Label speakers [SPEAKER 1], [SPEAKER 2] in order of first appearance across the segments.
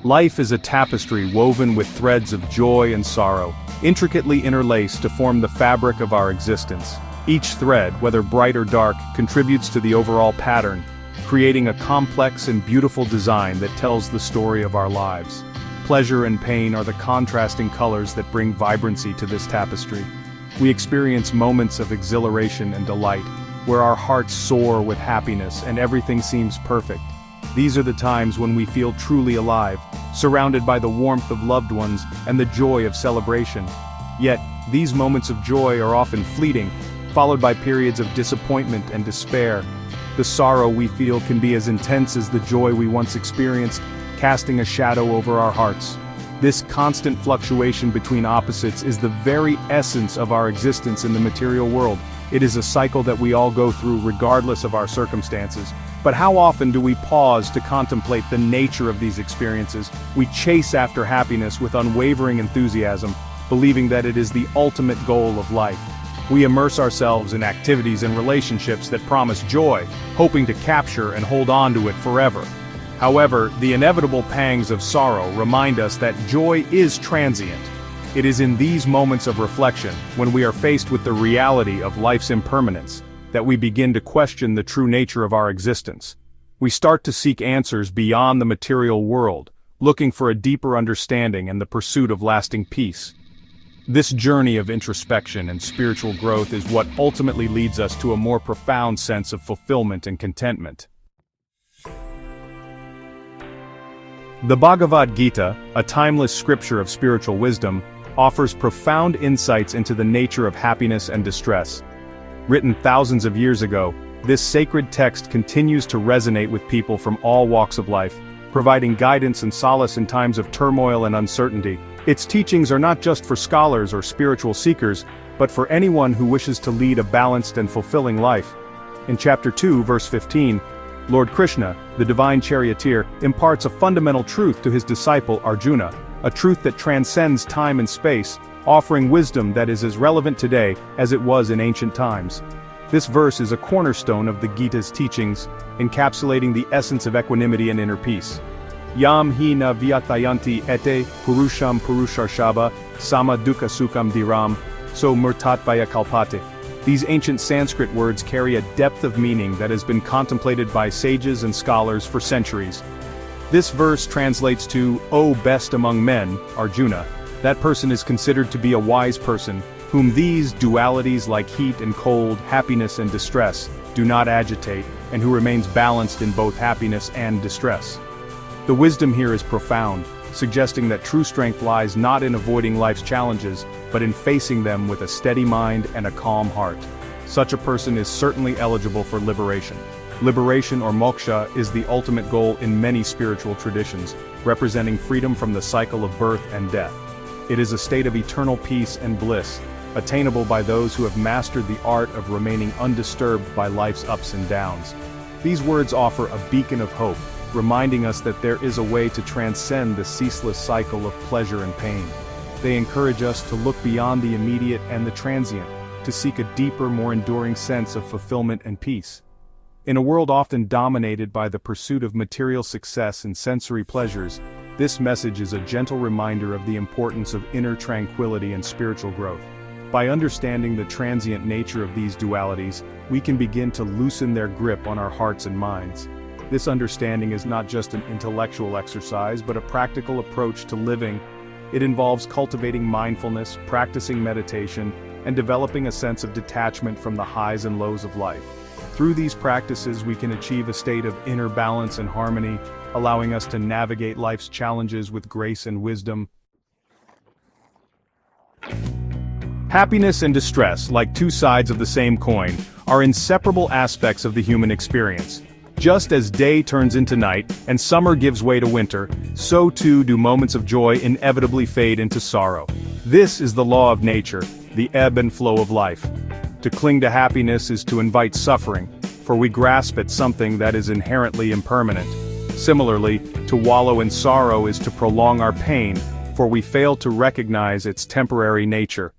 [SPEAKER 1] Life is a tapestry woven with threads of joy and sorrow, intricately interlaced to form the fabric of our existence. Each thread, whether bright or dark, contributes to the overall pattern, creating a complex and beautiful design that tells the story of our lives. Pleasure and pain are the contrasting colors that bring vibrancy to this tapestry. We experience moments of exhilaration and delight, where our hearts soar with happiness and everything seems perfect. These are the times when we feel truly alive, surrounded by the warmth of loved ones and the joy of celebration. Yet, these moments of joy are often fleeting, followed by periods of disappointment and despair. The sorrow we feel can be as intense as the joy we once experienced, casting a shadow over our hearts. This constant fluctuation between opposites is the very essence of our existence in the material world. It is a cycle that we all go through regardless of our circumstances. But how often do we pause to contemplate the nature of these experiences? We chase after happiness with unwavering enthusiasm, believing that it is the ultimate goal of life. We immerse ourselves in activities and relationships that promise joy, hoping to capture and hold on to it forever. However, the inevitable pangs of sorrow remind us that joy is transient. It is in these moments of reflection, when we are faced with the reality of life's impermanence, that we begin to question the true nature of our existence. We start to seek answers beyond the material world, looking for a deeper understanding and the pursuit of lasting peace. This journey of introspection and spiritual growth is what ultimately leads us to a more profound sense of fulfillment and contentment. The Bhagavad Gita, a timeless scripture of spiritual wisdom, offers profound insights into the nature of happiness and distress. Written thousands of years ago, this sacred text continues to resonate with people from all walks of life, providing guidance and solace in times of turmoil and uncertainty. Its teachings are not just for scholars or spiritual seekers, but for anyone who wishes to lead a balanced and fulfilling life. In chapter 2, verse 15, Lord Krishna, the divine charioteer, imparts a fundamental truth to his disciple Arjuna, a truth that transcends time and space, offering wisdom that is as relevant today as it was in ancient times. This verse is a cornerstone of the Gita's teachings, encapsulating the essence of equanimity and inner peace. Yam hi na vyatayanti ete purusham purusharshaba sama dukkha sukham dhiram so murtatvaya kalpate. These ancient Sanskrit words carry a depth of meaning that has been contemplated by sages and scholars for centuries. This verse translates to, "O best among men, Arjuna." That person is considered to be a wise person, whom these dualities like heat and cold, happiness and distress, do not agitate, and who remains balanced in both happiness and distress. The wisdom here is profound, suggesting that true strength lies not in avoiding life's challenges, but in facing them with a steady mind and a calm heart. Such a person is certainly eligible for liberation. Liberation or moksha is the ultimate goal in many spiritual traditions, representing freedom from the cycle of birth and death. It is a state of eternal peace and bliss, attainable by those who have mastered the art of remaining undisturbed by life's ups and downs. These words offer a beacon of hope, reminding us that there is a way to transcend the ceaseless cycle of pleasure and pain. They encourage us to look beyond the immediate and the transient, to seek a deeper, more enduring sense of fulfillment and peace. In a world often dominated by the pursuit of material success and sensory pleasures, this message is a gentle reminder of the importance of inner tranquility and spiritual growth. By understanding the transient nature of these dualities, we can begin to loosen their grip on our hearts and minds. This understanding is not just an intellectual exercise, but a practical approach to living. It involves cultivating mindfulness, practicing meditation, and developing a sense of detachment from the highs and lows of life. Through these practices, we can achieve a state of inner balance and harmony, allowing us to navigate life's challenges with grace and wisdom. Happiness and distress, like two sides of the same coin, are inseparable aspects of the human experience. Just as day turns into night, and summer gives way to winter, so too do moments of joy inevitably fade into sorrow. This is the law of nature, the ebb and flow of life. To cling to happiness is to invite suffering, for we grasp at something that is inherently impermanent. Similarly, to wallow in sorrow is to prolong our pain, for we fail to recognize its temporary nature.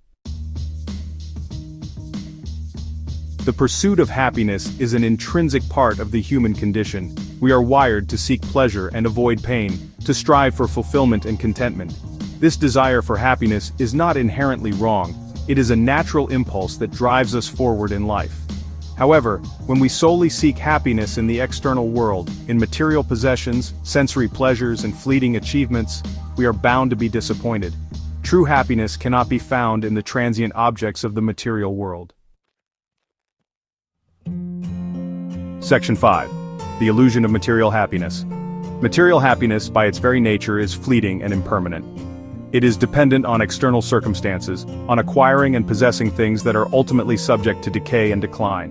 [SPEAKER 1] The pursuit of happiness is an intrinsic part of the human condition. We are wired to seek pleasure and avoid pain, to strive for fulfillment and contentment. This desire for happiness is not inherently wrong, it is a natural impulse that drives us forward in life. However, when we solely seek happiness in the external world, in material possessions, sensory pleasures, and fleeting achievements, we are bound to be disappointed. True happiness cannot be found in the transient objects of the material world. Section 5. The illusion of material happiness. Material happiness, by its very nature, is fleeting and impermanent. It is dependent on external circumstances, on acquiring and possessing things that are ultimately subject to decay and decline.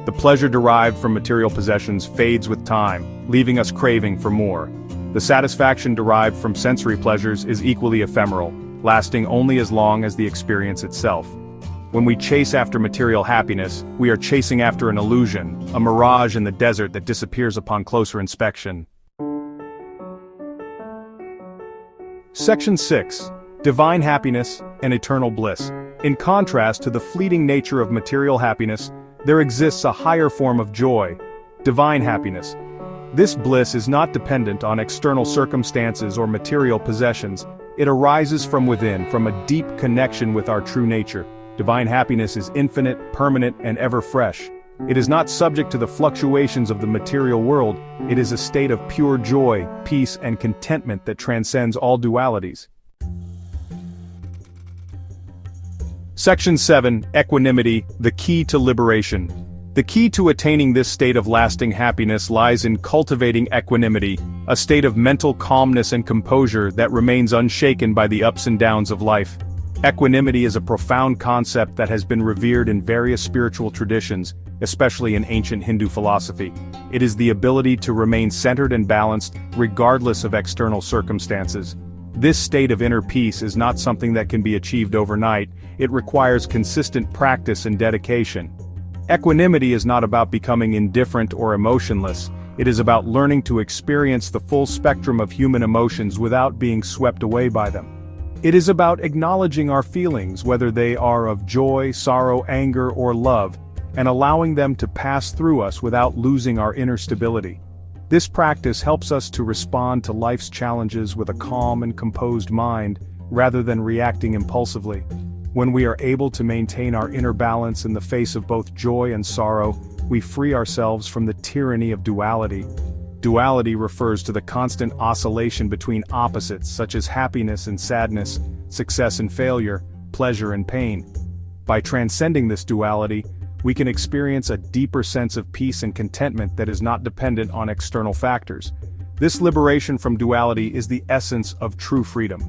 [SPEAKER 1] The pleasure derived from material possessions fades with time, leaving us craving for more. The satisfaction derived from sensory pleasures is equally ephemeral, lasting only as long as the experience itself. When we chase after material happiness, we are chasing after an illusion, a mirage in the desert that disappears upon closer inspection. Section 6. Divine Happiness and Eternal Bliss. In contrast to the fleeting nature of material happiness, there exists a higher form of joy, divine happiness. This bliss is not dependent on external circumstances or material possessions. It arises from within, from a deep connection with our true nature. Divine happiness is infinite, permanent, and ever fresh. It is not subject to the fluctuations of the material world. It is a state of pure joy, peace, and contentment that transcends all dualities. Section 7. Equanimity, the key to liberation. The key to attaining this state of lasting happiness lies in cultivating equanimity, a state of mental calmness and composure that remains unshaken by the ups and downs of life. Equanimity is a profound concept that has been revered in various spiritual traditions, especially in ancient Hindu philosophy. It is the ability to remain centered and balanced, regardless of external circumstances. This state of inner peace is not something that can be achieved overnight. It requires consistent practice and dedication. Equanimity is not about becoming indifferent or emotionless. It is about learning to experience the full spectrum of human emotions without being swept away by them. It is about acknowledging our feelings, whether they are of joy, sorrow, anger, or love, and allowing them to pass through us without losing our inner stability. This practice helps us to respond to life's challenges with a calm and composed mind, rather than reacting impulsively. When we are able to maintain our inner balance in the face of both joy and sorrow, we free ourselves from the tyranny of duality. Duality refers to the constant oscillation between opposites such as happiness and sadness, success and failure, pleasure and pain. By transcending this duality, we can experience a deeper sense of peace and contentment that is not dependent on external factors. This liberation from duality is the essence of true freedom.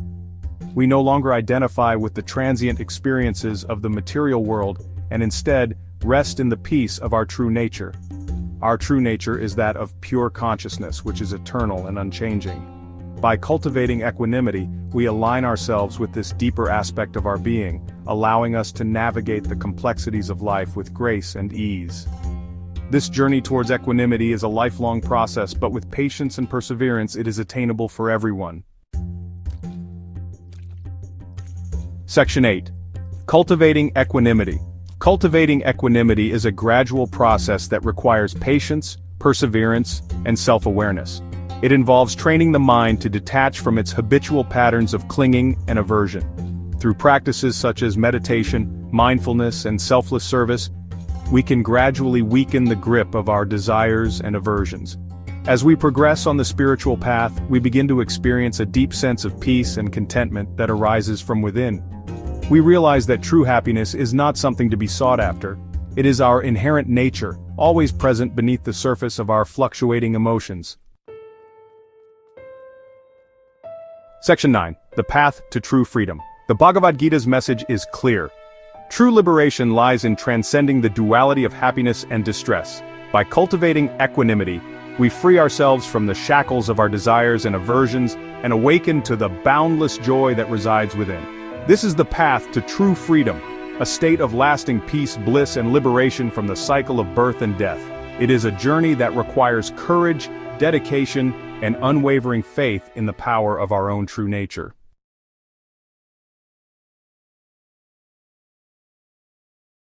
[SPEAKER 1] We no longer identify with the transient experiences of the material world and instead rest in the peace of our true nature. Our true nature is that of pure consciousness, which is eternal and unchanging. By cultivating equanimity, we align ourselves with this deeper aspect of our being, allowing us to navigate the complexities of life with grace and ease. This journey towards equanimity is a lifelong process, but with patience and perseverance, it is attainable for everyone. Section 8. Cultivating Equanimity. Cultivating equanimity is a gradual process that requires patience, perseverance, and self-awareness. It involves training the mind to detach from its habitual patterns of clinging and aversion. Through practices such as meditation, mindfulness, and selfless service, we can gradually weaken the grip of our desires and aversions. As we progress on the spiritual path, we begin to experience a deep sense of peace and contentment that arises from within. We realize that true happiness is not something to be sought after. It is our inherent nature, always present beneath the surface of our fluctuating emotions. Section 9. The Path to True Freedom. The Bhagavad Gita's message is clear. True liberation lies in transcending the duality of happiness and distress. By cultivating equanimity, we free ourselves from the shackles of our desires and aversions and awaken to the boundless joy that resides within. This is the path to true freedom, a state of lasting peace, bliss, and liberation from the cycle of birth and death. It is a journey that requires courage, dedication, and unwavering faith in the power of our own true nature.